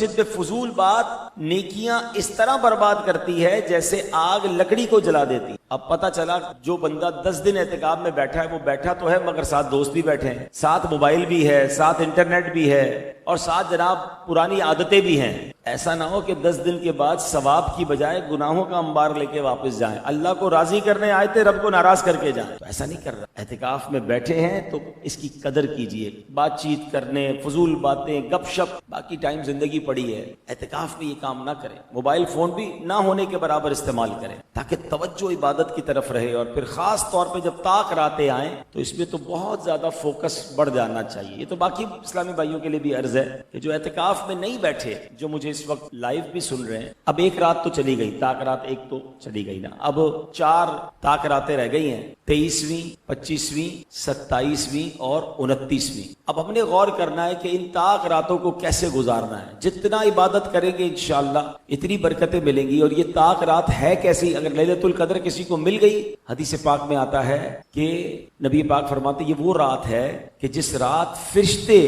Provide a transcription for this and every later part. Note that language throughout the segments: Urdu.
مسجد میں فضول بات نیکیاں اس طرح برباد کرتی ہے جیسے آگ لکڑی کو جلا دیتی. اب پتہ چلا جو بندہ 10 دن اعتکاف میں بیٹھا ہے وہ بیٹھا تو ہے مگر ساتھ دوست بھی بیٹھے ہیں, ساتھ موبائل بھی ہے, ساتھ انٹرنیٹ بھی ہے اور ساتھ جناب پرانی عادتیں بھی ہیں. ایسا نہ ہو کہ 10 دن کے بعد ثواب کی بجائے گناہوں کا انبار لے کے واپس جائیں. اللہ کو راضی کرنے آئے تھے, رب کو ناراض کر کے جائیں. تو ایسا نہیں کر رہا. اعتکاف میں بیٹھے ہیں تو اس کی قدر کیجئے. بات چیت کرنے, فضول باتیں, گپ شپ, باقی ٹائم زندگی پڑی ہے. اعتکاف میں یہ کام نہ کریں. موبائل فون بھی نہ ہونے کے برابر استعمال کریں تاکہ توجہ عبادت کی طرف رہے. اور پھر خاص طور پہ جب طاق راتیں آئیں تو اس میں تو بہت زیادہ فوکس بڑھ جانا چاہیے. یہ تو باقی اسلامی بھائیوں کے لیے بھی عرض ہے کہ جو اعتکاف میں نہیں بیٹھے, جو مجھے اس وقت لائیو بھی سن رہے ہیں, اب ایک رات تو چلی گئی, طاق رات ایک تو چلی گئی نا, اب 4 طاق راتیں رہ گئی ہیں, 23ویں, 25ویں, 27ویں اور 29ویں. اب ہم نے غور کرنا ہے کہ ان طاق راتوں کو کیسے گزارنا ہے. جتنا عبادت کریں گے انشاءاللہ اتنی برکتیں ملیں گی. اور یہ طاق رات ہے کیسی؟ اگر لیلۃ القدر کسی کو مل گئی, حدیث پاک میں آتا ہے کہ نبی پاک فرماتے یہ وہ رات ہے کہ جس رات فرشتے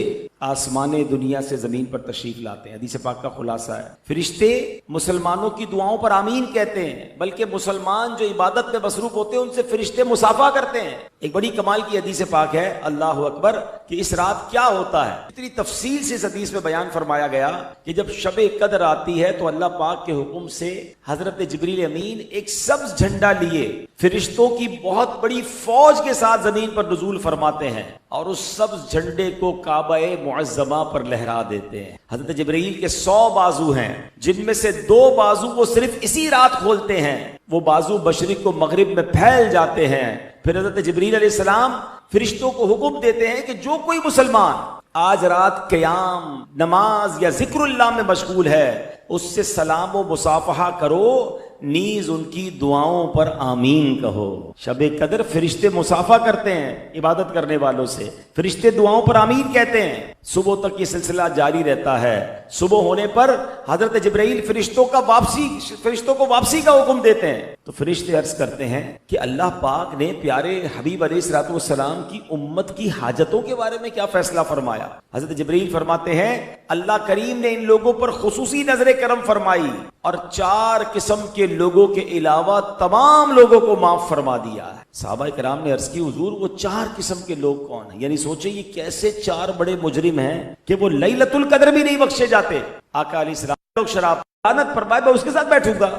آسمان دنیا سے زمین پر تشریف لاتے ہیں. حدیث پاک کا خلاصہ ہے فرشتے مسلمانوں کی دعاؤں پر آمین کہتے ہیں, بلکہ مسلمان جو عبادت میں مصروف ہوتے ہیں ان سے فرشتے مصافحہ کرتے ہیں. ایک بڑی کمال کی حدیث پاک ہے, اللہ اکبر, کہ اس رات کیا ہوتا ہے. اتنی تفصیل سے اس حدیث میں بیان فرمایا گیا کہ جب شب قدر آتی ہے تو اللہ پاک کے حکم سے حضرت جبریل امین ایک سبز جھنڈا لیے فرشتوں کی بہت بڑی فوج کے ساتھ زمین پر نزول فرماتے ہیں اور اس سبز جھنڈے کو کعبہ معظمہ پر لہرا دیتے ہیں. حضرت جبرائیل کے 100 بازو ہیں جن میں سے 2 بازو وہ صرف اسی رات کھولتے ہیں. وہ بازو مشرق و مغرب میں پھیل جاتے ہیں. پھر حضرت جبرائیل علیہ السلام فرشتوں کو حکم دیتے ہیں کہ جو کوئی مسلمان آج رات قیام, نماز یا ذکر اللہ میں مشغول ہے اس سے سلام و مصافحہ کرو, نیز ان کی دعاؤں پر آمین کہو. شب قدر فرشتے مصافحہ کرتے ہیں عبادت کرنے والوں سے, فرشتے دعاؤں پر آمین کہتے ہیں. صبح تک یہ سلسلہ جاری رہتا ہے. صبح ہونے پر حضرت جبرائیل فرشتوں کو واپسی کا حکم دیتے ہیں. تو فرشتے عرض کرتے ہیں کہ اللہ پاک نے پیارے حبیب علیہ الصلوۃ والسلام کی امت کی حاجتوں کے بارے میں کیا فیصلہ فرمایا. حضرت جبرائیل فرماتے ہیں اللہ کریم نے ان لوگوں پر خصوصی نظر کرم فرمائی اور 4 قسم کے لوگوں کے علاوہ تمام لوگوں کو معاف فرما دیا ہے. صحابہ کرام نے عرض کی حضور وہ 4 قسم کے لوگ کون ہیں؟ یعنی سوچیں یہ کیسے 4 بڑے مجرم ہیں کہ وہ لیلۃ القدر بھی نہیں بخشے جاتے. آقا علیہ السلام لوگ شراب لعنت فرمائے میں اس کے ساتھ بیٹھوں گا.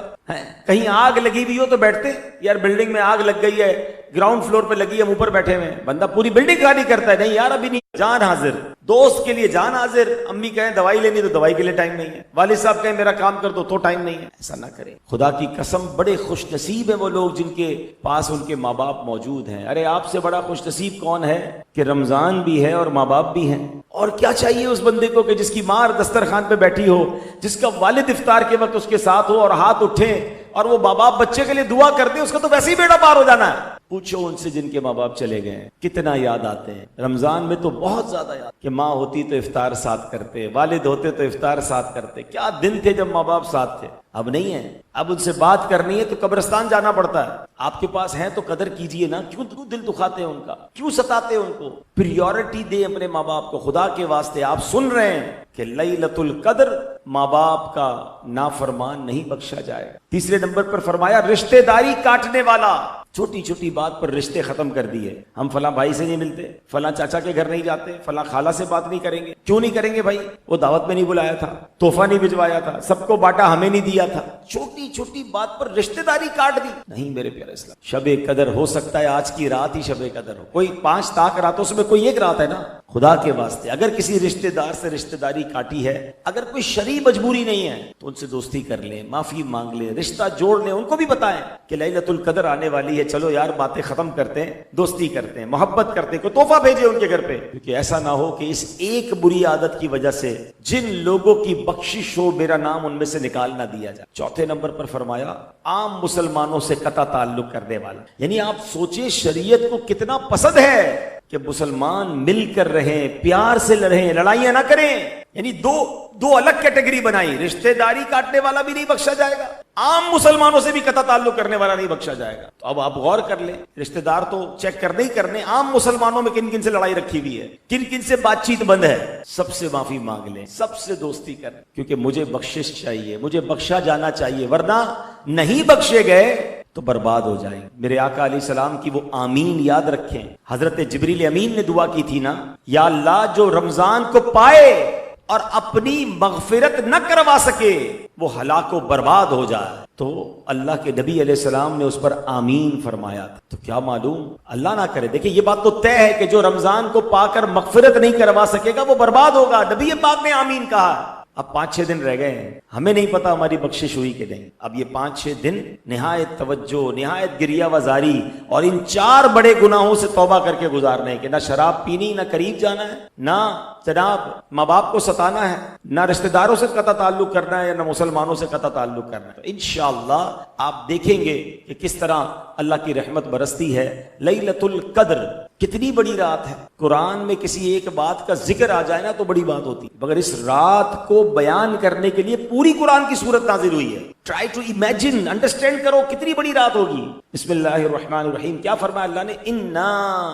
کہیں آگ لگی ہوئی ہو تو بیٹھتے, یار بلڈنگ میں آگ لگ گئی ہے, گراؤنڈ فلور پہ لگی ہے, ہم اوپر بیٹھے ہوئے, بندہ پوری بلڈنگ خالی کرتا ہے. نہیں یار ابھی نہیں, جان حاضر, دوست کے لیے جان حاضر. امی کہیں دوائی لینی تو دوائی کے لیے ٹائم نہیں ہے, والد صاحب کہیں میرا کام کر دو تو ٹائم نہیں ہے. ایسا نہ کریں. خدا کی قسم بڑے خوش نصیب ہیں وہ لوگ جن کے پاس ان کے ماں باپ موجود ہیں. ارے آپ سے بڑا خوش نصیب کون ہے کہ رمضان بھی ہے اور ماں باپ بھی ہیں. اور کیا چاہیے اس بندے کو کہ جس کی ماں دسترخوان پہ بیٹھی ہو, جس کا والد افطار کے وقت اس کے ساتھ ہو اور ہاتھ اٹھے اور وہ ماں باپ بچے کے لیے دعا کرتے ہیں, اس کا تو ویسے ہی بیڑا پار ہو جانا ہے. پوچھو ان سے جن کے ماں باپ چلے گئے کتنا یاد آتے ہیں. رمضان میں تو بہت زیادہ یاد کہ ماں ہوتی تو افطار ساتھ کرتے, والد ہوتے تو افطار ساتھ کرتے. کیا دن تھے جب ماں باپ ساتھ تھے. اب نہیں ہے. اب ان سے بات کرنی ہے تو قبرستان جانا پڑتا ہے. آپ کے پاس ہیں تو قدر کیجئے نا. کیوں دل دکھاتے ہیں ان کا, کیوں ستاتے ہیں ان کو. پریورٹی دے اپنے ماں باپ کو. خدا کے واسطے آپ سن رہے ہیں کہ لیلۃ القدر ماں باپ کا نافرمان نہیں بخشا جائے. تیسرے نمبر پر فرمایا رشتہ داری کاٹنے والا. چھوٹی چھوٹی بات پر رشتے ختم کر دیے. ہم فلاں بھائی سے نہیں ملتے, فلاں چاچا کے گھر نہیں جاتے, فلاں خالہ سے بات نہیں کریں گے. کیوں نہیں کریں گے بھائی؟ وہ دعوت میں نہیں بلایا تھا, تحفہ نہیں بھجوایا تھا, سب کو بانٹا ہمیں نہیں دیا تھا. چھوٹی چھوٹی بات پر رشتہ داری کاٹ دی. نہیں میرے پیارے اسلام, شب قدر ہو سکتا ہے آج کی رات ہی شب قدر ہو. کوئی 5 طاق راتوں سے کوئی ایک رات ہے نا. خدا کے واسطے اگر کسی رشتہ دار سے رشتہ داری کاٹی ہے, اگر کوئی شرعی مجبوری نہیں ہے تو ان سے دوستی کر لیں, معافی مانگ لیں, رشتہ جوڑ لیں. ان کو بھی بتائیں کہ لیلۃ القدر آنے والی ہے, چلو یار باتیں ختم کرتے ہیں, دوستی کرتے ہیں, محبت کرتے ہیں, کوئی تحفہ بھیجے ان کے گھر پہ. کیونکہ ایسا نہ ہو کہ اس ایک بری عادت کی وجہ سے جن لوگوں کی بخشش ہو میرا نام ان میں سے نکال نہ دیا جائے. چوتھے نمبر پر فرمایا عام مسلمانوں سے قطع تعلق کرنے والا. یعنی آپ سوچیں شریعت کو کتنا پسند ہے کہ مسلمان مل کر رہیں، پیار سے لڑیں، لڑائیاں نہ کریں. یعنی دو الگ کیٹیگری بنائی. رشتہ داری کاٹنے والا بھی نہیں بخشا جائے گا، عام مسلمانوں سے بھی قطع تعلق کرنے والا نہیں بخشا جائے گا. تو اب آپ غور کر لیں، رشتہ دار تو چیک کرنے ہی کرنے، عام مسلمانوں میں کن کن سے لڑائی رکھی ہوئی ہے، کن کن سے بات چیت بند ہے، سب سے معافی مانگ لیں، سب سے دوستی کریں، کیونکہ مجھے بخشش چاہیے، مجھے بخشا جانا چاہیے، ورنہ نہیں بخشے گئے تو برباد ہو جائیں. میرے آقا علیہ السلام کی وہ آمین یاد رکھیں. حضرت جبریل امین نے دعا کی تھی نا، یا اللہ جو رمضان کو پائے اور اپنی مغفرت نہ کروا سکے وہ ہلاک و برباد ہو جائے. تو اللہ کے نبی علیہ السلام نے اس پر آمین فرمایا تھا. تو کیا معلوم اللہ نہ کرے. دیکھیں یہ بات تو طے ہے کہ جو رمضان کو پا کر مغفرت نہیں کروا سکے گا وہ برباد ہوگا. نبی پاک نے آمین کہا. اب 5-6 دن رہ گئے ہیں، ہمیں نہیں پتا ہماری بخشش ہوئی کہ نہیں. اب یہ 5-6 دن نہایت توجہ، نہایت گریہ وزاری اور ان 4 بڑے گناہوں سے توبہ کر کے گزارنے کہ نہ شراب پینی، نہ قریب جانا ہے، نہ جناب ماں باپ کو ستانا ہے، نہ رشتہ داروں سے قطع تعلق کرنا ہے، یا نہ مسلمانوں سے قطع تعلق کرنا ہے. تو انشاءاللہ آپ دیکھیں گے کہ کس طرح اللہ کی رحمت برستی ہے. لیلۃ القدر کتنی بڑی رات ہے. قرآن میں کسی ایک بات کا ذکر آ جائے نا تو بڑی بات ہوتی ہے، مگر اس رات کو بیان کرنے کے لیے پوری قرآن کی سورت نازل ہوئی ہے. ٹرائی ٹو امیجن، انڈرسٹینڈ کرو کتنی بڑی رات ہوگی. بسم اللہ الرحمن الرحیم. کیا فرمایا اللہ نے؟ انا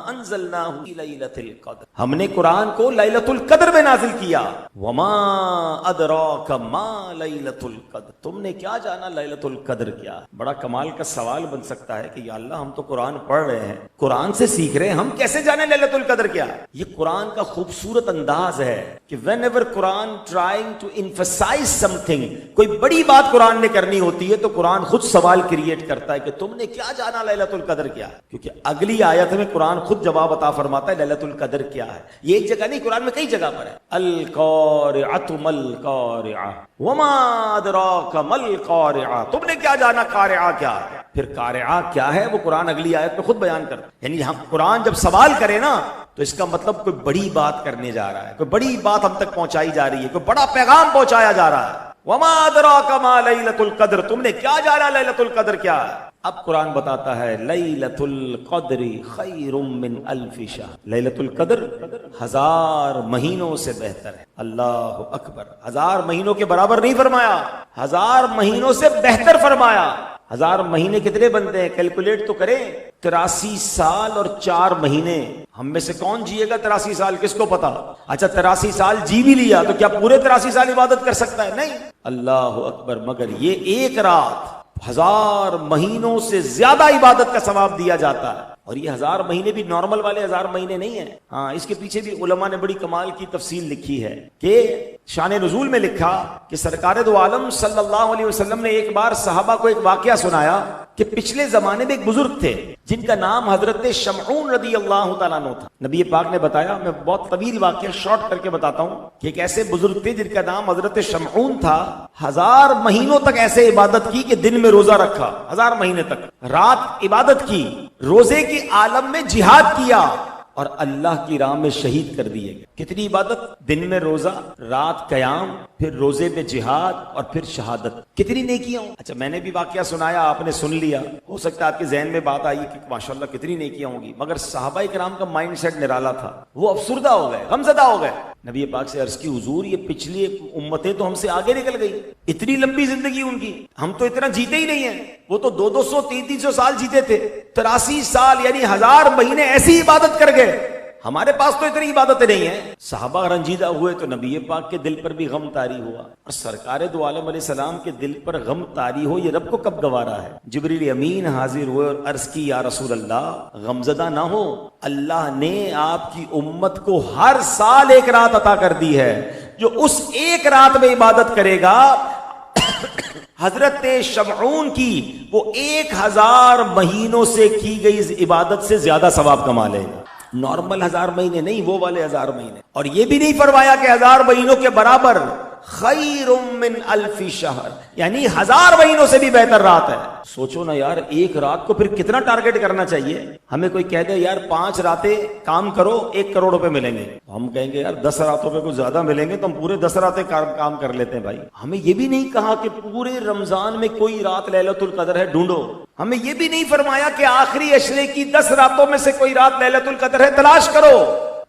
انزلناہ فی لیلۃ القدر، ہم نے قرآن کو لیلۃ القدر میں نازل کیا. وما ادراک ما لیلۃ القدر، تم نے کیا جانا لیلۃ القدر کیا. بڑا کمال کا سوال بن سکتا ہے کہ یا اللہ ہم تو قرآن پڑھ رہے ہیں، قرآن سے سیکھ رہے ہیں، ہم کیسے جانے لیلۃ القدر کیا. یہ قرآن کا خوبصورت انداز ہے کہ whenever Quran trying to emphasize something، کوئی بڑی بات قرآن نے کرنی ہوتی ہے تو قرآن خود سوال کریٹ کرتا ہے کہ تم نے کیا جانا لیلۃ القدر کیا. کیونکہ اگلی آیت میں قرآن خود جواب عطا فرماتا ہے لیلۃ القدر کیا ہے. یہ ایک جگہ نہیں، قرآن میں کئی جگہ پر ہے. القارعۃ ما القارعۃ وما ادراک ما القارعۃ، تم نے کیا جانا قارعہ کیا ہے. پھر قارعہ کیا ہے وہ قرآن اگلی آیت میں خود بیان کرتا ہے. یعنی ہم قرآن جب سوال کرے نا تو اس کا مطلب کوئی بڑی بات کرنے جا رہا ہے، کوئی بڑی بات ہم تک پہنچائی جا رہی ہے، کوئی بڑا پیغام پہنچایا جا رہا ہے. وما ادراک ما لیلۃ القدر، تم نے کیا جانا لیلۃ القدر کیا ہے. اب قرآن بتاتا ہے لیلۃ القدر خیر من الف شہر، لیلۃ القدر 1000 مہینوں سے بہتر ہے. اللہ اکبر. 1000 مہینوں کے برابر نہیں فرمایا، 1000 مہینوں سے بہتر فرمایا. 1000 مہینے کتنے بنتے ہیں کیلکولیٹ تو کریں. 83 سال اور 4 مہینے. ہم میں سے کون جیے گا 83 سال، کس کو پتا. اچھا 83 سال جی بھی لیا تو کیا پورے 83 سال عبادت کر سکتا ہے؟ نہیں. اللہ اکبر. مگر یہ ایک رات 1000 مہینوں سے زیادہ عبادت کا ثواب دیا جاتا ہے. اور یہ 1000 مہینے بھی نارمل والے 1000 مہینے نہیں ہیں. ہاں اس کے پیچھے بھی علماء نے بڑی کمال کی تفصیل لکھی ہے کہ شان نزول میں لکھا کہ سرکار دو عالم صلی اللہ علیہ وسلم نے ایک بار صحابہ کو ایک واقعہ سنایا کہ پچھلے زمانے میں ایک بزرگ تھے جن کا نام حضرت شمعون رضی اللہ تعالیٰ عنہ تھا. نبی پاک نے بتایا، میں بہت طویل واقعہ شارٹ کر کے بتاتا ہوں، کہ ایک ایسے بزرگ تھے جن کا نام حضرت شمعون تھا. 1000 مہینوں تک ایسے عبادت کی کہ دن میں روزہ رکھا، 1000 مہینے تک رات عبادت کی، روزے کے عالم میں جہاد کیا اور اللہ کی راہ میں شہید کر دیے گئے. کتنی عبادت؟ دن میں روزہ، رات قیام، پھر روزے میں جہاد اور پھر شہادت. کتنی نیکیاں ہوں. اچھا میں نے بھی واقعہ سنایا، آپ نے سن لیا، ہو سکتا ہے آپ کے ذہن میں بات آئی کہ ماشاءاللہ کتنی نیکیاں ہوں گی. مگر صحابہ کرام کا مائنڈ سیٹ نرالا تھا، وہ افسردہ ہو گئے، غمزدہ ہو گئے. نبی پاک سے عرض کی حضور یہ پچھلی امتیں تو ہم سے آگے نکل گئی، اتنی لمبی زندگی ان کی، ہم تو اتنا جیتے ہی نہیں ہیں. وہ تو 200 300 سال جیتے تھے، 83 سال یعنی 1000 مہینے ایسی عبادت کر گئے. ہمارے پاس تو اتنی عبادتیں نہیں ہیں. صحابہ رنجیدہ ہوئے تو نبی پاک کے دل پر بھی غم طاری ہوا. اور سرکار دو عالم علیہ السلام کے دل پر غم طاری ہو یہ رب کو کب گوارا ہے. جبریل امین حاضر ہوئے اور عرض کی یا رسول اللہ غمزدہ نہ ہو، اللہ نے آپ کی امت کو ہر سال ایک رات عطا کر دی ہے، جو اس ایک رات میں عبادت کرے گا حضرت شمعون کی وہ 1000 مہینوں سے کی گئی عبادت سے زیادہ ثواب کما لے گا. نارمل 1000 مہینے نہیں، وہ والے 1000 مہینے. اور یہ بھی نہیں فرمایا کہ 1000 مہینوں کے برابر خیر من الف شہر، یعنی 1000 مہینوں سے بھی بہتر رات ہے۔ سوچو نا یار، ایک رات کو پھر کتنا ٹارگٹ کرنا چاہیے؟ ہمیں کوئی کہہ دے یار 5 راتیں کام کرو 1 کروڑ روپے ملیں گے، ہم کہیں گے یار 10 راتوں پہ کچھ زیادہ ملیں گے تو ہم پورے 10 راتیں کام کر لیتے ہیں۔ بھائی ہمیں یہ بھی نہیں کہا کہ پورے رمضان میں کوئی رات لیلۃ القدر ہے ڈھونڈو، ہمیں یہ بھی نہیں فرمایا کہ آخری عشرے کی 10 راتوں میں سے کوئی رات لیلۃ القدر ہے تلاش کرو۔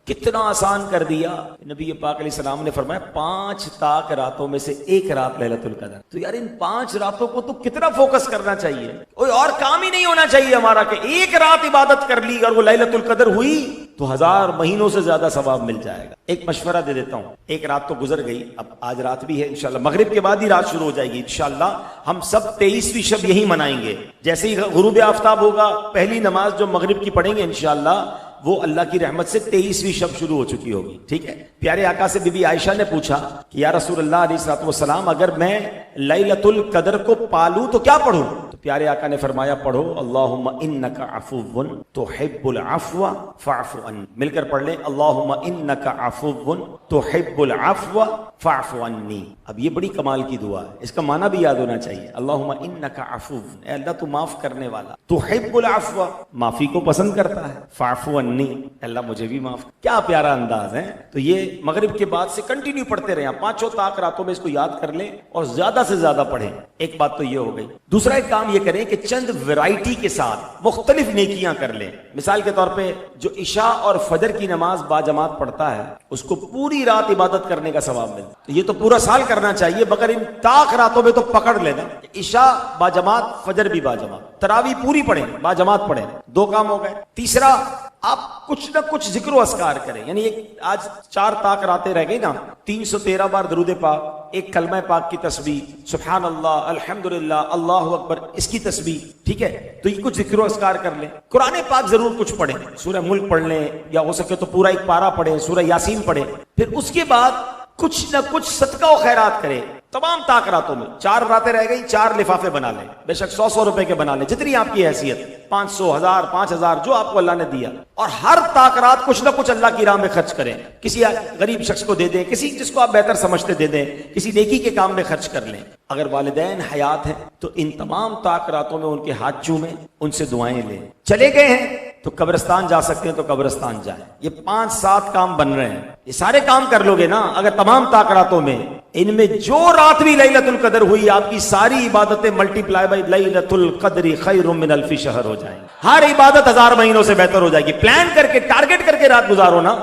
کتنا آسان کر دیا نبی پاک علیہ السلام نے فرمایا 5 طاق راتوں میں سے 1 رات لیلۃ القدر۔ تو یار ان 5 راتوں کو تو کتنا فوکس کرنا چاہیے، کوئی اور کام ہی نہیں ہونا چاہیے ہمارا کہ 1 رات عبادت کر لی اور وہ لیلۃ القدر ہوئی تو 1000 مہینوں سے زیادہ ثواب مل جائے گا۔ ایک مشورہ دے دیتا ہوں، ایک رات تو گزر گئی، اب آج رات بھی ہے، انشاءاللہ مغرب کے بعد ہی رات شروع ہو جائے گی انشاءاللہ۔ ہم سب 23ویں شب یہی منائیں گے، جیسے ہی غروب آفتاب ہوگا پہلی نماز جو مغرب کی پڑھیں گے انشاءاللہ وہ اللہ کی رحمت سے 23ویں شب شروع ہو چکی ہوگی، ٹھیک ہے۔ پیارے آقا سے بی بی عائشہ نے پوچھا کہ یا رسول اللہ علیہ الصلوۃ والسلام اگر میں لیلۃ القدر کو پالوں تو کیا پڑھوں؟ تو پیارے آقا نے فرمایا پڑھو اللہم انک عفو تحب العفو فاعف عنی، مل کر پڑھ لیں اللہم انک عفو تحب العفو فاعف عنی۔ اب یہ بڑی کمال کی دعا ہے، اس کا معنی بھی یاد ہونا چاہیے، اللہم انک عفو، اے اللہ تو معاف کرنے والا، تحب العفو، معافی کو پسند کرتا ہے، فاعف عنی، اللہ مجھے بھی معاف۔ کیا پیارا انداز ہے۔ تو یہ مغرب کے بعد سے کنٹینیو پڑھتے رہیں، 5 طاق راتوں میں اس کو یاد کر لیں اور زیادہ سے زیادہ پڑھیں۔ ایک بات تو یہ ہو گئی۔ دوسرا ایک کام یہ کریں کہ چند ویرائٹی کے ساتھ مختلف نیکیاں کر لیں۔ مثال کے طور پہ جو عشاء اور فجر کی نماز باجماعت پڑھتا ہے اس کو پوری رات عبادت کرنے کا ثواب ملتا ہے، یہ تو پورا سال کرنا چاہیے، مگر ان طاق راتوں میں تو پکڑ لینا، عشاء باجماعت فجر بھی باجماعت، تراویح پوری پڑھیں باجماعت پڑھیں، 2 کام ہو گئے۔ تیسرا آپ کچھ نہ کچھ ذکر و اذکار کریں، یعنی ایک آج 4 طاق راتیں رہ گئی نا، 313 بار درود پاک، ایک کلمہ پاک کی تسبیح، سبحان اللہ، الحمدللہ، اللہ اکبر، اس کی تسبیح، ٹھیک ہے۔ تو یہ کچھ ذکر و اذکار کر لیں۔ قرآن پاک ضرور کچھ پڑھیں، سورہ ملک پڑھ لیں یا ہو سکے تو پورا ایک پارہ پڑھیں، سورہ یاسین پڑھیں۔ پھر اس کے بعد کچھ نہ کچھ صدقہ و خیرات کریں تمام طاق راتوں میں۔ 4 راتیں رہ گئی، 4 لفافے بنا لیں، بے شک 100 روپے کے بنا لیں، جتنی آپ کی حیثیت، 500، 1000، 5000 جو آپ کو اللہ نے دیا، اور ہر طاق رات کچھ نہ کچھ اللہ کی راہ میں خرچ کریں، کسی غریب شخص کو دے دیں، کسی جس کو آپ بہتر سمجھتے دے دیں، کسی نیکی کے کام میں خرچ کر لیں۔ اگر والدین حیات ہیں تو ان تمام طاق راتوں میں ان کے ہاتھ چومیں، ان سے دعائیں لیں۔ چلے گئے ہیں تو قبرستان جا سکتے ہیں تو قبرستان جائیں۔ یہ 5-7 کام بن رہے ہیں، یہ سارے کام کر لو گے نا اگر تمام طاق راتوں میں، ان میں جو رات بھی لیلۃ القدر ہوئی آپ کی ساری عبادتیں ملٹی پلائی بائی لیلۃ القدر خیر من الف شہر ہو جائیں، ہر عبادت 1000 مہینوں سے بہتر ہو جائے گی۔ پلان کر کے ٹارگٹ کر کے رات گزارو نا۔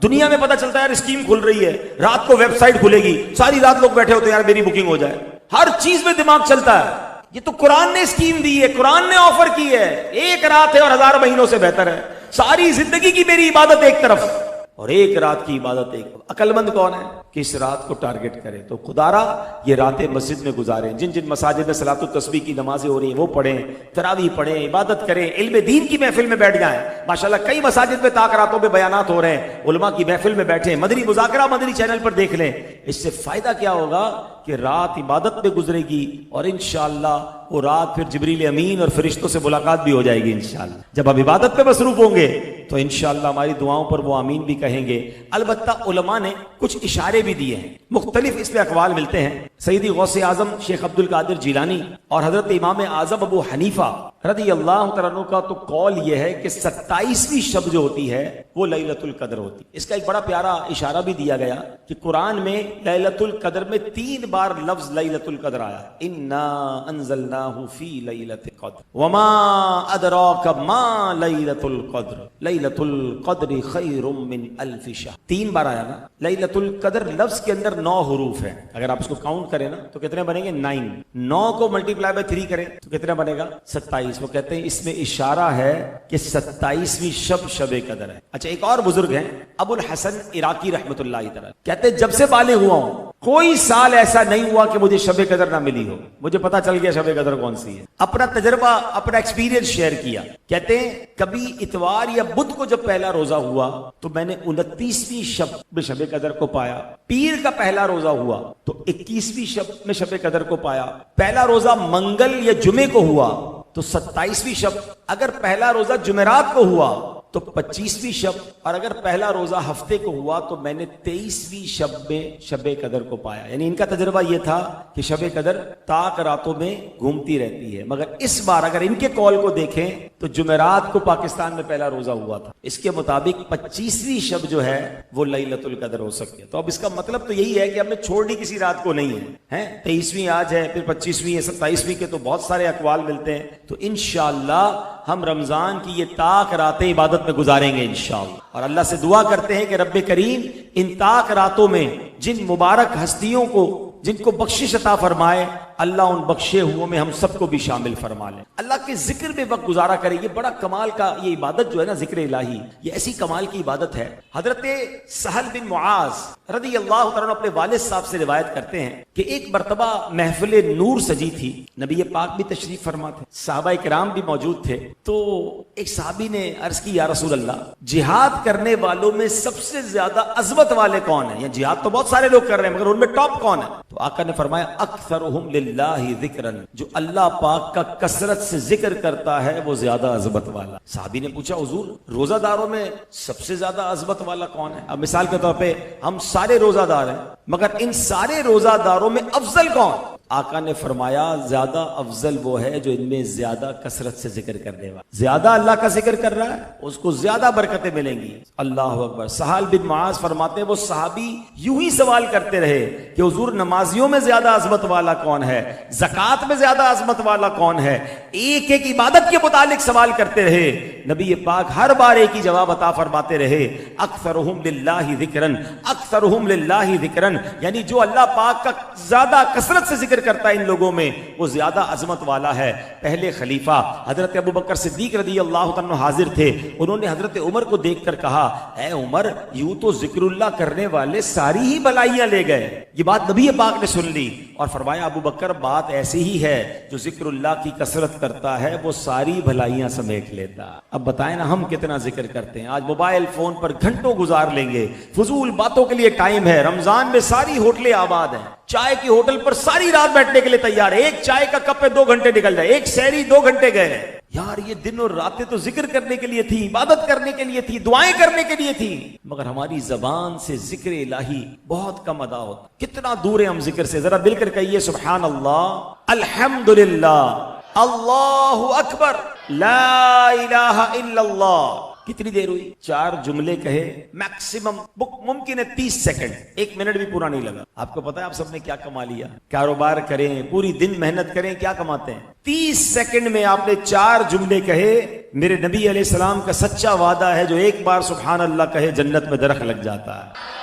دنیا میں پتہ چلتا ہے یار اسکیم کھل رہی ہے، رات کو ویب سائٹ کھلے گی، ساری رات لوگ بیٹھے ہوتے ہیں یار میری بکنگ ہو جائے، ہر چیز میں دماغ چلتا ہے۔ یہ تو قرآن نے اسکیم دی ہے، قرآن نے آفر کی ہے، 1 رات ہے اور 1000 مہینوں سے بہتر ہے۔ ساری زندگی کی میری عبادت ایک طرف اور 1 رات کی عبادت ایک۔ عقل مند کون ہے کہ اس رات کو ٹارگٹ کرے؟ تو خدا را یہ راتیں مسجد میں گزاریں، جن جن مساجد میں صلاۃ التسبیح کی نمازیں ہو رہی ہیں وہ پڑھیں، تراویح پڑھیں، عبادت کریں، علم دین کی محفل میں بیٹھ جائیں۔ ماشاءاللہ کئی مساجد میں طاق راتوں میں بیانات ہو رہے ہیں، علماء کی محفل میں بیٹھیں، مدنی مذاکرہ مدنی چینل پر دیکھ لیں۔ اس سے فائدہ کیا ہوگا کہ رات عبادت میں گزرے گی اور انشاءاللہ وہ رات پھر جبریل امین اور فرشتوں سے ملاقات بھی ہو جائے گی انشاءاللہ۔ جب آپ عبادت پہ مصروف ہوں گے تو انشاءاللہ ہماری دعاؤں پر وہ آمین بھی کہیں گے۔ البتہ علماء نے کچھ اشارے بھی دیے ہیں، مختلف اس میں اقوال ملتے ہیں۔ سیدی غوث اعظم شیخ عبد القادر جیلانی اور حضرت امام اعظم ابو حنیفہ رضی اللہ تعالیٰ عنہ کا تو قول یہ ہے کہ 27ویں شب جو ہوتی ہے وہ لیلۃ القدر ہوتی ہے۔ اس کا ایک بڑا پیارا اشارہ بھی دیا گیا کہ قرآن میں لیلۃ القدر میں 3 بار لفظ لیلۃ القدر آیا، انا انزلناہ فی لیلۃ القدر وما ادراک ما لیلۃ القدر لیلۃ القدر خیر من الف شہر۔ 3 بار آیا نا۔ لیلۃ القدر لفظ کے اندر 9 حروف ہیں، اگر آپ اس کو کاؤنٹ کریں نا تو کتنے بنیں گے؟ 9۔ 9 کو ملٹیپلائی بائی 3 کریں تو کتنا بنے گا؟ 27۔ وہ کہتے ہیں اس میں اشارہ ہے کہ 27ویں شب قدر ہے۔ اچھا ایک اور بزرگ ہیں ابو الحسن عراقی رحمۃ اللہ تعالی، کہتے ہیں جب سے بالغ ہوا ہوں کوئی سال ایسا نہیں ہوا کہ مجھے شب قدر نہ ملی ہو، مجھے پتا چل گیا شب قدر کون سی ہے۔ اپنا تجربہ اپنا ایکسپیرینس شیئر کیا، کہتے ہیں کبھی اتوار یا بدھ کو جب پہلا روزہ ہوا تو میں نے 29ویں شب میں شب قدر کو پایا، پیر کا پہلا روزہ ہوا تو 21ویں شب میں شب قدر کو پایا، پہلا روزہ منگل یا جمعے کو ہوا تو 27ویں شب، اگر پہلا روزہ جمعرات کو ہوا تو 25ویں شب، اور اگر پہلا روزہ ہفتے کو ہوا تو میں نے 23ویں شب میں شب قدر کو پایا. یعنی ان کا تجربہ یہ تھا کہ شب قدر طاق راتوں میں گھومتی رہتی ہے. مگر اس بار اگر ان کے قول کو دیکھیں تو جمعرات کو پاکستان میں پہلا روزہ ہوا تھا. اس کے مطابق 25ویں شب جو ہے وہ لیلۃ القدر ہو سکتی ہے. تو اب اس کا مطلب تو یہی ہے کہ ہم نے چھوڑنی کسی رات کو نہیں ہے. 23ویں آج ہے، پھر 25ویں ہے، 27ویں کے تو بہت سارے اقوال ملتے ہیں. تو انشاءاللہ ہم رمضان کی یہ طاق راتیں عبادت میں گزاریں گے انشاءاللہ. اور اللہ سے دعا کرتے ہیں کہ رب کریم ان طاق راتوں میں جن مبارک ہستیوں کو جن کو بخشش عطا فرمائے، اللہ ان بخشے ہوئوں میں ہم سب کو بھی شامل فرما لے. اللہ کے ذکر میں وقت گزارا کرے. یہ بڑا کمال کا یہ عبادت جو ہے نا ذکر الہی، یہ ایسی کمال کی عبادت ہے. حضرت سہل بن معاذ رضی اللہ تعالیٰ اپنے والد صاحب سے روایت کرتے ہیں کہ ایک مرتبہ محفل نور سجی تھی، نبی پاک بھی تشریف فرما تھے، صحابہ کرام بھی موجود تھے. تو ایک صحابی نے عرض کی یا رسول اللہ، جہاد کرنے والوں میں سب سے زیادہ عظمت والے کون ہیں؟ یا جہاد تو بہت سارے لوگ کر رہے ہیں مگر ان میں ٹاپ کون ہے؟ تو آقا نے فرمایا اکثرہم للہ ذکرن، جو اللہ پاک کا کثرت سے ذکر کرتا ہے وہ زیادہ عظمت والا. صحابی نے پوچھا حضور روزہ داروں میں سب سے زیادہ عظمت والا کون ہے؟ اب مثال کے طور پہ ہم سارے روزہ دار ہیں مگر ان سارے روزہ داروں میں افضل کون؟ آقا نے فرمایا زیادہ افضل وہ ہے جو ان میں زیادہ کثرت سے ذکر کرنے والا، زیادہ اللہ کا ذکر کر رہا ہے اس کو زیادہ برکتیں ملیں گی. اللہ اکبر. سہل بن معاذ فرماتے ہیں وہ صحابی یوں ہی سوال کرتے رہے کہ حضور نمازیوں میں زیادہ عظمت والا کون ہے، زکات میں زیادہ عظمت والا کون ہے؟ ایک ایک عبادت کے متعلق سوال کرتے رہے. نبی پاک ہر بار ایک ہی جواب عطا فرماتے رہے، اکثرہم للہ ذکرن، اکثرہم للہ ذکرن. یعنی جو اللہ پاک کا زیادہ کثرت سے ذکر کرتا ہے ان لوگوں میں وہ زیادہ عظمت والا ہے. پہلے خلیفہ حضرت ابو بکر صدیق رضی اللہ تعالیٰ حاضر تھے. انہوں نے حضرت عمر کو دیکھ کر کہا اے عمر، یوں تو ذکر اللہ کرنے والے ساری ہی بھلائیاں لے گئے. یہ بات نبی پاک نے سن لی اور فرمایا ابو بکر بات ایسی ہی ہے، جو ذکر اللہ کی کثرت کرتا ہے وہ ساری بھلائیاں سمیٹ لیتا. اب بتائیں نا ہم کتنا ذکر کرتے ہیں. آج موبائل فون پر گھنٹوں گزار لیں گے، فضول باتوں کے لیے ٹائم ہے. رمضان میں ساری ہوٹلیں آباد ہیں، چائے کی ہوٹل پر ساری رات بیٹھنے کے لیے تیار ہے. ایک چائے کا کپ پہ 2 گھنٹے نکل جائے، ایک سحری 2 گھنٹے گئے. یار یہ دن اور راتیں تو ذکر کرنے کے لیے تھی، عبادت کرنے کے لیے تھی، دعائیں کرنے کے لیے تھی، مگر ہماری زبان سے ذکر الہی بہت کم ادا ہوتا. کتنا دور ہیں ہم ذکر سے. ذرا مل کر کہیے سبحان اللہ، الحمدللہ، اللہ اکبر، لا الہ الا اللہ. کتنی دیر ہوئی؟ 4 جملے کہے، میکسیمم ممکن ہے 30 سیکنڈ، 1 منٹ بھی پورا نہیں لگا. آپ کو پتا ہے آپ سب نے کیا کما لیا؟ کاروبار کریں، پوری دن محنت کریں، کیا کماتے ہیں؟ 30 سیکنڈ میں آپ نے 4 جملے کہے. میرے نبی علیہ السلام کا سچا وعدہ ہے جو ایک بار سبحان اللہ کہے جنت میں درخت لگ جاتا ہے،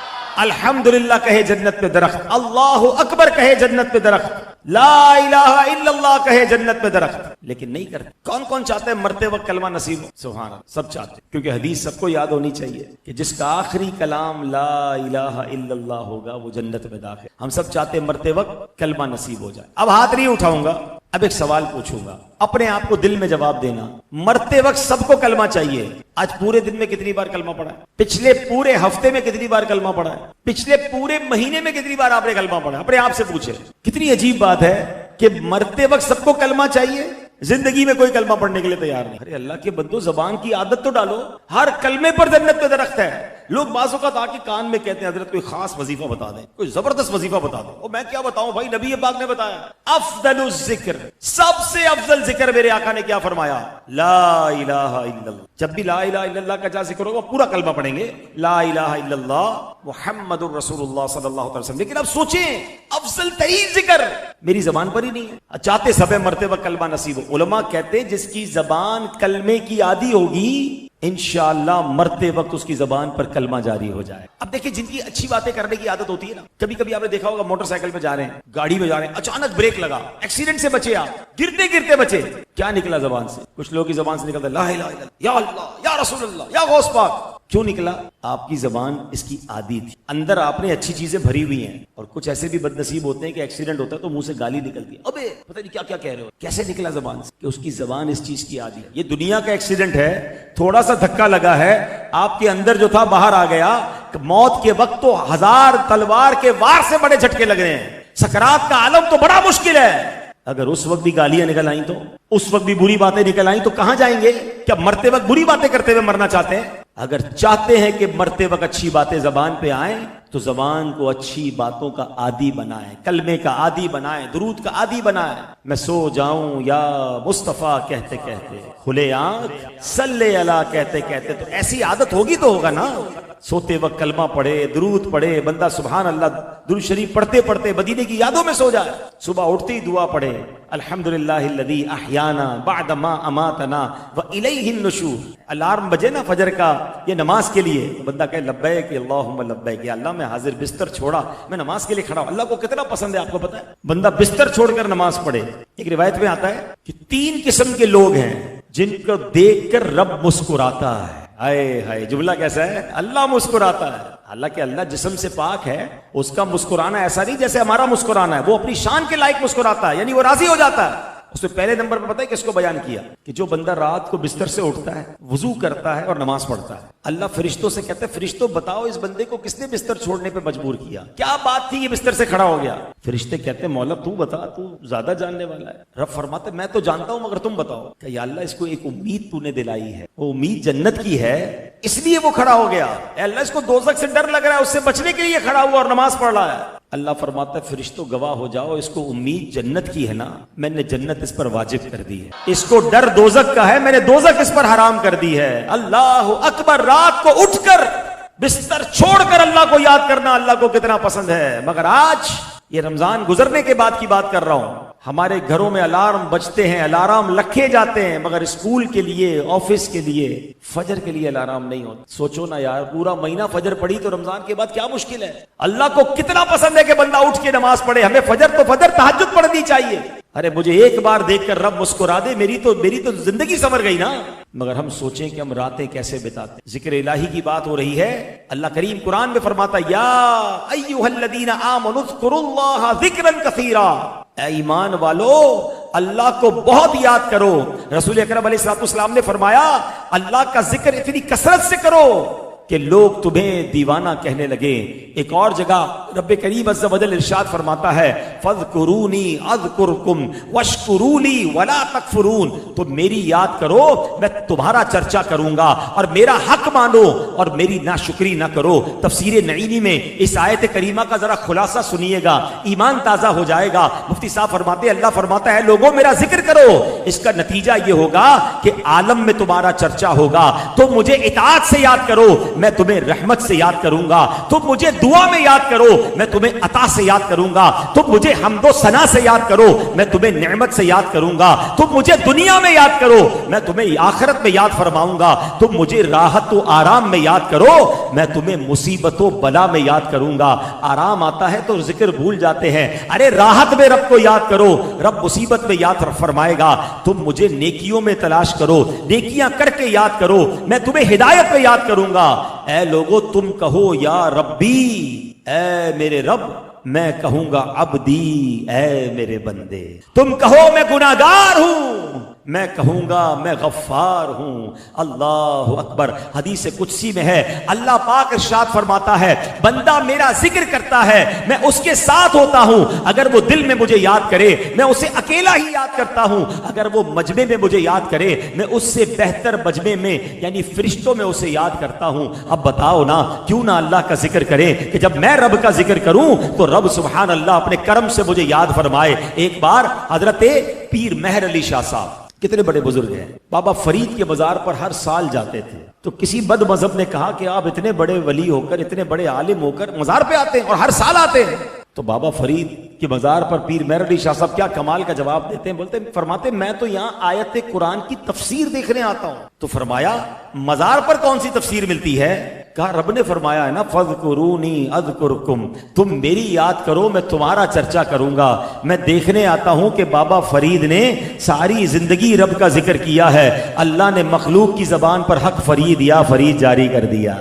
الحمدللہ کہے جنت میں درخت، اللہ اکبر کہے جنت میں درخت، لا الہ الا اللہ کہے جنت میں درخت. لیکن نہیں کرتے. کون کون چاہتے ہیں مرتے وقت کلمہ نصیب ہو؟ سبحان اللہ، سب چاہتے ہیں، کیونکہ حدیث سب کو یاد ہونی چاہیے کہ جس کا آخری کلام لا الہ الا اللہ ہوگا وہ جنت میں داخل. ہم سب چاہتے ہیں مرتے وقت کلمہ نصیب ہو جائے. اب ہاتھ نہیں اٹھاؤں گا، اب ایک سوال پوچھوں گا، اپنے آپ کو دل میں جواب دینا. مرتے وقت سب کو کلمہ چاہیے. آج پورے دن میں کتنی بار کلمہ پڑھا ہے؟ پچھلے پورے ہفتے میں کتنی بار کلمہ پڑھا ہے؟ پچھلے پورے مہینے میں کتنی بار آپ نے کلمہ پڑھا؟ اپنے آپ سے پوچھے. کتنی عجیب بات ہے کہ مرتے وقت سب کو کلمہ چاہیے، زندگی میں کوئی کلمہ پڑھنے کے لیے تیار نہیں. ارے اللہ کے بندو زبان کی عادت تو ڈالو. ہر کلمے پر جنت میں درخت ہے. لوگ بعض اوقات آ کے کان میں کہتے ہیں حضرت کوئی خاص وظیفہ بتا دیں، کوئی زبردست وظیفہ بتا دو. اور میں کیا بتاؤں بھائی، نبی پاک نے بتایا افضل الذکر، سب سے افضل ذکر میرے آقا نے کیا فرمایا؟ لا الہ الا اللہ. جب بھی لا الہ الا اللہ کا جہاں ذکر ہوگا پورا کلمہ پڑھیں گے، لا الہ الا اللہ محمد الرسول اللہ صلی اللہ علیہ وسلم. لیکن اب سوچیں افضل ترین ذکر میری زبان پر ہی نہیں ہے. چاہتے سب مرتے وقت کلمہ نصیب ہو. علماء کہتے ہیں جس کی زبان کلمے کی عادی ہوگی انشاءاللہ مرتے وقت اس کی زبان پر کلمہ جاری ہو جائے. اب دیکھیں جن کی اچھی باتیں کرنے کی عادت ہوتی ہے نا، کبھی کبھی آپ نے دیکھا ہوگا موٹر سائیکل پہ جا رہے ہیں، گاڑی میں جا رہے ہیں، اچانک بریک لگا، ایکسیڈنٹ سے بچے، آپ گرتے گرتے بچے. کیا نکلا زبان سے؟ کچھ لوگوں کی زبان سے نکلتا لا الہ الا اللہ، یا اللہ، یا رسول اللہ، یا غوث پاک. کیوں نکلا؟ آپ کی زبان اس کی عادی تھی. اندر آپ نے اچھی چیزیں بھری ہوئی ہیں. اور کچھ ایسے بھی بد نصیب ہوتے ہیں کہ ایکسیڈنٹ ہوتا ہے تو منہ سے گالی نکلتی ہے، ابے پتہ نہیں کیا کیا کہہ رہے ہو. کیسے نکلا زبان سے؟ کہ اس کی زبان اس چیز کی عادی ہے. یہ دنیا کا ایکسیڈنٹ ہے، تھوڑا سا دھکا لگا ہے، آپ کے اندر جو تھا باہر آ گیا. موت کے وقت تو 1000 تلوار کے وار سے بڑے جھٹکے لگ رہے ہیں. سکرات کا عالم تو بڑا مشکل ہے. اگر اس وقت بھی گالیاں نکل آئیں تو اس وقت بھی بری باتیں نکل آئیں تو کہاں جائیں گے؟ کیا مرتے وقت بری باتیں کرتے ہوئے مرنا چاہتے ہیں؟ اگر چاہتے ہیں کہ مرتے وقت اچھی باتیں زبان پہ آئیں تو زبان کو اچھی باتوں کا عادی بنائیں، کلمے کا عادی بنائیں، درود کا عادی بنائیں۔ میں سو جاؤں یا مصطفیٰ کہتے کہتے، کھلے آنکھ صلی اللہ کہتے کہتے، تو ایسی عادت ہوگی تو ہوگا نا۔ سوتے وقت کلمہ پڑھے، درود پڑھے، بندہ سبحان اللہ درود شریف پڑھتے پڑھتے مدینے کی یادوں میں سو جائے، صبح اٹھتے ہی دعا پڑھے، الحمدللہ الذی احیانا بعد ما اماتنا والیہ النشور۔ الارم بجے نا فجر کا یہ نماز کے لیے، بندہ کہے لبیک اللہم لبیک، یا اللہ میں حاضر بستر چھوڑا، میں نماز کے لیے کھڑا ہوں۔ اللہ کو کتنا پسند ہے آپ کو پتہ ہے؟ بندہ بستر چھوڑ کر نماز پڑھے۔ ایک روایت میں آتا ہے کہ 3 قسم کے لوگ ہیں جن کو دیکھ کر رب مسکراتا ہے۔ ہائے ہائے، جملہ کیسا ہے؟ اللہ مسکراتا ہے۔ حالانکہ اللہ جسم سے پاک ہے، اس کا مسکرانا ایسا نہیں جیسے ہمارا مسکرانا ہے، وہ اپنی شان کے لائق مسکراتا ہے، یعنی وہ راضی ہو جاتا ہے۔ اس میں پہلے نمبر پر پتہ ہے کس کو بیان کیا؟ کہ جو بندہ رات کو بستر سے اٹھتا ہے، وضو کرتا ہے اور نماز پڑھتا ہے، اللہ فرشتوں سے کہتا ہے فرشتوں بتاؤ اس بندے کو کس نے بستر چھوڑنے پہ مجبور کیا، کیا بات تھی یہ بستر سے کھڑا ہو گیا؟ فرشتے کہتے ہیں مولا تو بتا، تو زیادہ جاننے والا ہے۔ رب فرماتے میں تو جانتا ہوں مگر تم بتاؤ۔ کہ یا اللہ اس کو ایک امید تو نے دلائی ہے، وہ امید جنت کی ہے، اس لیے وہ کھڑا ہو گیا۔ اے اللہ اس کو دوزخ سے ڈر لگ رہا ہے، اس سے بچنے کے لیے کھڑا ہوا اور نماز پڑھ رہا ہے۔ اللہ فرماتا ہے فرشتوں گواہ ہو جاؤ، اس کو امید جنت کی ہے نا، میں نے جنت اس پر واجب کر دی ہے، اس کو ڈر دوزخ کا ہے، میں نے دوزخ اس پر حرام کر دی ہے۔ اللہ اکبر، رات کو اٹھ کر بستر چھوڑ کر اللہ کو یاد کرنا اللہ کو کتنا پسند ہے۔ مگر آج یہ رمضان گزرنے کے بعد کی بات کر رہا ہوں، ہمارے گھروں میں الارم بجتے ہیں، الارم رکھے جاتے ہیں، مگر اسکول کے لیے، آفس کے لیے، فجر کے لیے الارم نہیں ہوتا۔ سوچو نا یار، پورا مہینہ فجر پڑھی تو رمضان کے بعد کیا مشکل ہے؟ اللہ کو کتنا پسند ہے کہ بندہ اٹھ کے نماز پڑھے۔ ہمیں فجر تو فجر، تہجد پڑھنی چاہیے۔ ارے مجھے ایک بار دیکھ کر رب مسکرا دے، میری تو زندگی سنور گئی نا۔ مگر ہم سوچیں کہ ہم راتیں کیسے بتاتے۔ ذکر الہی کی بات ہو رہی ہے، اللہ کریم قرآن میں فرماتا یا ایھا الذین آمنوا اذکروا اللہ ذکرا کثیرا، اے ایمان والو اللہ کو بہت یاد کرو۔ رسول اکرم علیہ الصلوۃ والسلام نے فرمایا اللہ کا ذکر اتنی کثرت سے کرو کہ لوگ تمہیں دیوانہ کہنے لگے۔ ایک اور جگہ رب کریم عز و جل ارشاد فرماتا ہے فاذکرونی اذکرکم واشکروا لی ولا تکفرون، تم میری یاد کرو میں تمہارا چرچا کروں گا، اور میرا حق مانو اور میری ناشکری نہ کرو۔ تفسیر نعیمی میں اس آیت کریمہ کا ذرا خلاصہ سنیے گا، ایمان تازہ ہو جائے گا۔ مفتی صاحب فرماتے ہیں اللہ فرماتا ہے لوگوں میرا ذکر کرو، اس کا نتیجہ یہ ہوگا کہ عالم میں تمہارا چرچا ہوگا۔ تم مجھے اطاعت سے یاد کرو، میں تمہیں رحمت سے یاد کروں گا۔ تم مجھے دعا میں یاد کرو، میں تمہیں عطا سے یاد کروں گا۔ تم مجھے حمد و ثنا سے یاد کرو، میں تمہیں نعمت سے یاد کروں گا۔ تم مجھے دنیا میں یاد کرو، میں تمہیں آخرت میں یاد فرماؤں گا۔ تم مجھے راحت و آرام میں یاد کرو، میں تمہیں مصیبت و بلا میں یاد کروں گا۔ آرام آتا ہے تو ذکر بھول جاتے ہیں، ارے راحت میں رب کو یاد کرو، رب مصیبت میں یاد فرمائے گا۔ تم مجھے نیکیوں میں تلاش کرو، نیکیاں کر کے یاد کرو، میں تمہیں ہدایت میں یاد کروں گا۔ اے لوگو تم کہو یا ربی، اے میرے رب، میں کہوں گا عبدی، اے میرے بندے۔ تم کہو میں گناہگار ہوں، میں کہوں گا میں غفار ہوں۔ اللہ اکبر۔ حدیث قدسی میں ہے اللہ پاک ارشاد فرماتا ہے بندہ میرا ذکر کرتا ہے میں اس کے ساتھ ہوتا ہوں، اگر وہ دل میں مجھے یاد کرے میں اسے اکیلا ہی یاد کرتا ہوں، اگر وہ مجمع میں مجھے یاد کرے میں اس سے بہتر مجمع میں یعنی فرشتوں میں اسے یاد کرتا ہوں۔ اب بتاؤ نا کیوں نہ اللہ کا ذکر کریں کہ جب میں رب کا ذکر کروں تو رب سبحان اللہ اپنے کرم سے مجھے یاد فرمائے۔ ایک بار حضرت پیر مہر علی شاہ صاحب کتنے بڑے بزرگ ہیں، بابا فرید کے مزار پر ہر سال جاتے تھے، تو کسی بد مذہب نے کہا کہ آپ اتنے بڑے ولی ہو کر، اتنے بڑے عالم ہو کر مزار پہ آتے ہیں اور ہر سال آتے ہیں۔ تو بابا فرید کے مزار پر پیر مہر علی شاہ صاحب کیا کمال کا جواب دیتے ہیں، بولتے فرماتے میں تو یہاں آیت قرآن کی تفسیر دیکھنے آتا ہوں۔ تو فرمایا مزار پر کون سی تفسیر ملتی ہے؟ کہا رب نے فرمایا ہے نا فاذکرونی اذکرکم، تم میری یاد کرو میں تمہارا چرچا کروں گا۔ میں دیکھنے آتا ہوں کہ بابا فرید نے ساری زندگی رب کا ذکر کیا ہے، اللہ نے مخلوق کی زبان پر حق فرید یا فرید جاری کر دیا۔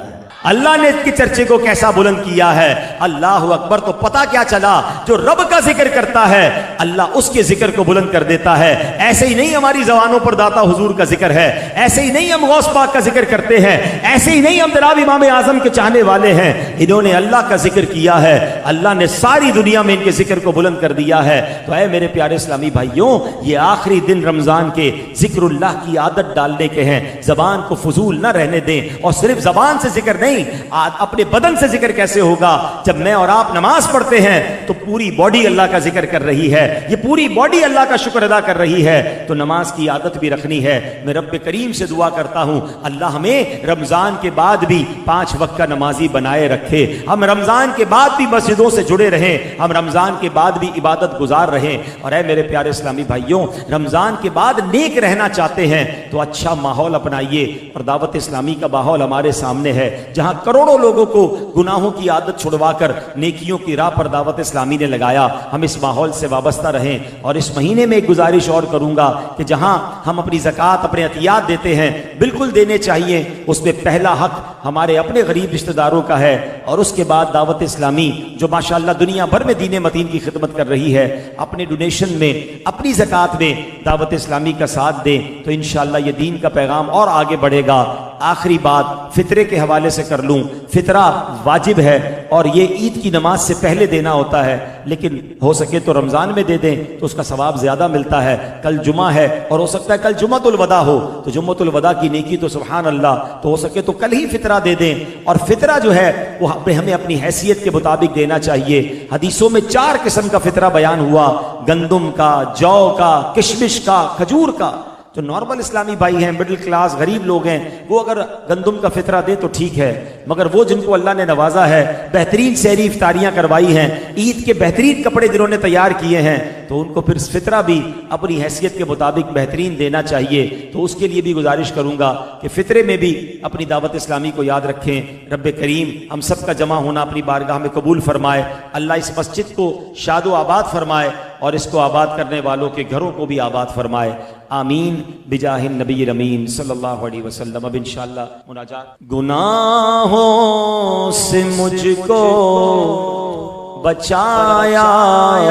اللہ نے اس کے چرچے کو کیسا بلند کیا ہے. اللہ اکبر. تو پتا کیا چلا, جو رب کا ذکر کرتا ہے اللہ اس کے ذکر کو بلند کر دیتا ہے. ایسے ہی نہیں ہماری زبانوں پر داتا حضور کا ذکر ہے, ایسے ہی نہیں ہم غوث پاک کا ذکر کرتے ہیں, ایسے ہی نہیں ہم جناب امام اعظم کے چاہنے والے ہیں. انہوں نے اللہ کا ذکر کیا ہے, اللہ نے ساری دنیا میں ان کے ذکر کو بلند کر دیا ہے. تو اے میرے پیارے اسلامی بھائیوں, یہ آخری دن رمضان کے ذکر اللہ کی عادت ڈالنے کے ہیں. زبان کو فضول نہ رہنے دیں, اور صرف زبان سے ذکر نہیں, اپنے بدن سے ذکر کیسے ہوگا؟ جب میں اور آپ نماز پڑھتے ہیں تو پوری باڈی اللہ کا ذکر کر رہی ہے, یہ پوری باڈی اللہ کا شکر ادا کر رہی ہے. تو نماز کی عادت بھی رکھنی ہے. میں رب کریم سے دعا کرتا ہوں اللہ ہمیں رمضان کے بعد بھی 5 وقت کا نمازی بنائے رکھے, ہم رمضان کے بعد بھی مسجدوں سے جڑے رہیں, ہم رمضان کے بعد بھی عبادت گزار رہیں. اور اے میرے پیارے اسلامی بھائیوں, رمضان کے بعد نیک رہنا چاہتے ہیں تو اچھا ماحول اپنائیے. اور دعوت اسلامی کا ماحول ہمارے سامنے ہے, جہاں کروڑوں لوگوں کو گناہوں کی عادت چھڑوا کر نیکیوں کی راہ پر دعوت اسلامی نے لگایا. ہم اس ماحول سے وابستہ رہیں. اور اس مہینے میں ایک گزارش اور کروں گا کہ جہاں ہم اپنی زکوٰۃ, اپنے عطیات دیتے ہیں, بالکل دینے چاہیے. اس میں پہلا حق ہمارے اپنے غریب رشتہ داروں کا ہے, اور اس کے بعد دعوت اسلامی جو ماشاءاللہ دنیا بھر میں دین متین کی خدمت کر رہی ہے, اپنے ڈونیشن میں, اپنی زکوٰۃ میں دعوت اسلامی کا ساتھ دیں تو انشاءاللہ یہ دین کا پیغام اور آگے بڑھے گا. آخری بات فطرے کے حوالے سے کر لوں. فطرہ واجب ہے اور یہ عید کی نماز سے پہلے دینا ہوتا ہے, لیکن ہو سکے تو رمضان میں دے دیں تو اس کا ثواب زیادہ ملتا ہے. کل جمعہ ہے اور ہو سکتا ہے کل جمعۃ الوداع ہو, تو جمعۃ الوداع کی نیکی تو سبحان اللہ, تو ہو سکے تو کل ہی فطرہ دے دیں. اور فطرہ جو ہے وہ ہمیں اپنی حیثیت کے مطابق دینا چاہیے. حدیثوں میں 4 قسم کا فطرہ بیان ہوا, گندم کا, جو کا, کشمش کا, کھجور کا. جو نارمل اسلامی بھائی ہیں, مڈل کلاس غریب لوگ ہیں, وہ اگر گندم کا فطرہ دیں تو ٹھیک ہے, مگر وہ جن کو اللہ نے نوازا ہے, بہترین سحری افطاریاں کروائی ہیں, عید کے بہترین کپڑے جنہوں نے تیار کیے ہیں, تو ان کو پھر فطرہ بھی اپنی حیثیت کے مطابق بہترین دینا چاہیے. تو اس کے لیے بھی گزارش کروں گا کہ فطرے میں بھی اپنی دعوت اسلامی کو یاد رکھیں. رب کریم ہم سب کا جمع ہونا اپنی بارگاہ میں قبول فرمائے. اللہ اس مسجد کو شاد و آباد فرمائے, اور اس کو آباد کرنے والوں کے گھروں کو بھی آباد فرمائے. آمین بجاہ النبی الامین صلی اللہ علیہ وسلم. اب انشاءاللہ مناجات. گناہوں سے مجھ کو بچایا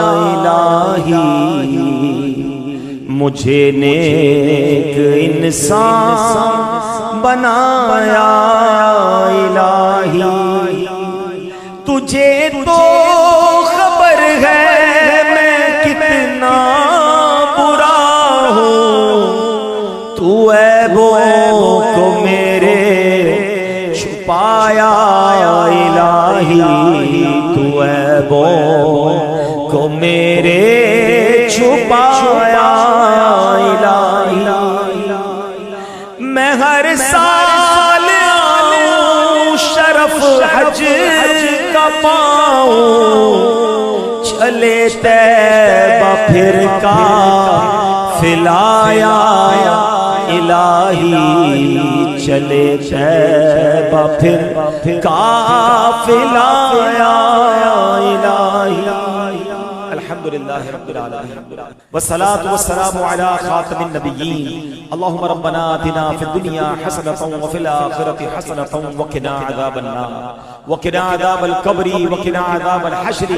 الہی, مجھے نیک انسان بنایا الہی. تجھے تو خبر ہے میں کتنا برا ہوں, تو عیبوں کو میرے چھپایا الہی, تو عیبوں کو میرے چھپایا الہی. میں ہر سال آؤں شرف حج کا پاؤں, چلے طیبہ پھر کا فلایا الہی, چلے طیبہ پھر کا فلایا الہی. الحمدللہ رب العالمین والصلاة والسلام علی خاتم النبیین. اللہم ربنا آتنا فی الدنیا حسنۃ وفی الآخرۃ حسنۃ وقنا عذاب النار وقنا عذاب القبر وقنا عذاب الحشر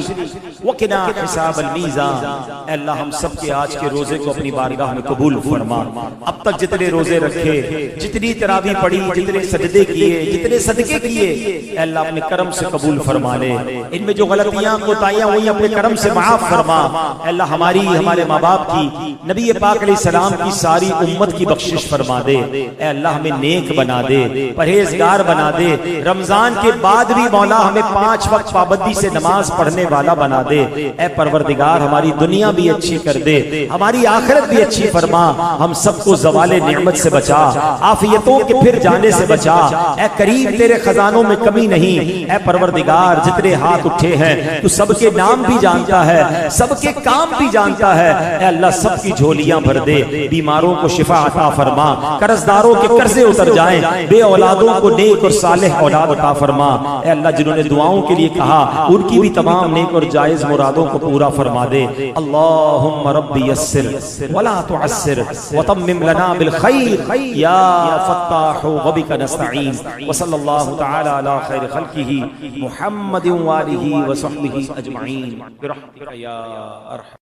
وقنا حساب المیزان. اے اللہ ہم سب کے آج کے روزے کو اپنی بارگاہ میں قبول فرما. اب تک جتنے روزے رکھے, جتنی تراویح پڑھی, جتنے سجدے کیے, جتنے صدقے کیے, اے اللہ اپنے کرم سے قبول فرما لے. ان میں جو غلطیاں کوتاہیاں ہوئی اپنے کرم سے معاف فرما. اے اللہ ہماری, ہمارے ماں باپ کی, نبی پاک علیہ السلام کی ساری امت کی بخشش فرما دے. اے اللہ ہمیں نیک بنا دے, پرہیزگار بنا دے. رمضان کے بعد بھی مولا ہمیں 5 وقت پابندی سے نماز پڑھنے والا بنا دے. اے پروردگار ہماری دنیا بھی اچھی کر دے, ہماری آخرت بھی اچھی فرما. ہم سب کو زوال نعمت سے بچا, عافیتوں کے پھر جانے سے بچا. اے کریم تیرے خزانوں میں کمی نہیں. اے پروردگار جتنے ہاتھ اٹھے ہیں تو سب کے نام بھی جانتا ہے, سب کے کام بھی جانتا ہے، اے اللہ سب کی جھولیاں بھر دے، بیماروں کو شفا عطا فرما، قرضداروں کے قرضے اتر جائیں، بے اولادوں کو نیک اور صالح اولاد عطا فرما، اے اللہ جنہوں نے دعاؤں کے لیے کہا ان کی بھی تمام نیک اور جائز مرادوں کو پورا فرما دے۔ اللہم ربی یسر ولا تعسر وتمم لنا بالخیر یا فتاح وبک نستعین، وصلی اللہ تعالی علی خیر خلقہ محمد وآلہ وصحبہ اجمعین برحمتک یا ارحم